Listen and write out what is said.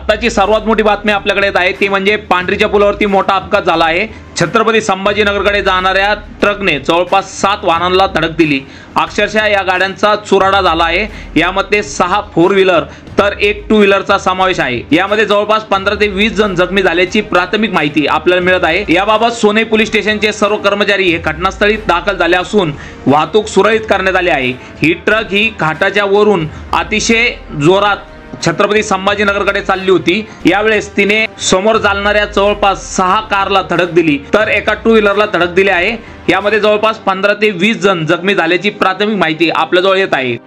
आत्ताची सर्वात मोठी बातमी आपल्याकडे येत आहे ती म्हणजे पांढरीच्या पुलावरती मोठा अपघात झाला आहे। छत्रपती संभाजीनगरकडे जाणाऱ्या ट्रकने जवळपास 7 वाहनांना धडक दिली। अक्षरशः या गाड्यांचा चुराडा झाला आहे। यामध्ये 6 4 व्हीलर तर 1 2 व्हीलरचा समावेश आहे। यामध्ये जवळपास 15 ते 20 जण जखमी झाल्याची प्राथमिक माहिती आपल्याला मिळत आहे। याबाबत सोनई पोलीस स्टेशनचे सर्व कर्मचारी हे घटनास्थळी दाखल झाले असून वाहतूक सुरळीत करण्यात आली आहे। ही ट्रक ही घाटाच्या वरून अतिशय जोरात छत्रपती संभाजीनगरकडे चालली होती। यावेळेस तिने समोर चालणाऱ्या जवळपास 6 कारला धडक दिली तर एका 2 व्हीलरला धडक दिली आहे। यामध्ये जवळपास 15 ते 20 जण जखमी झाल्याची प्राथमिक माहिती आपल्याजवळ येत आहे।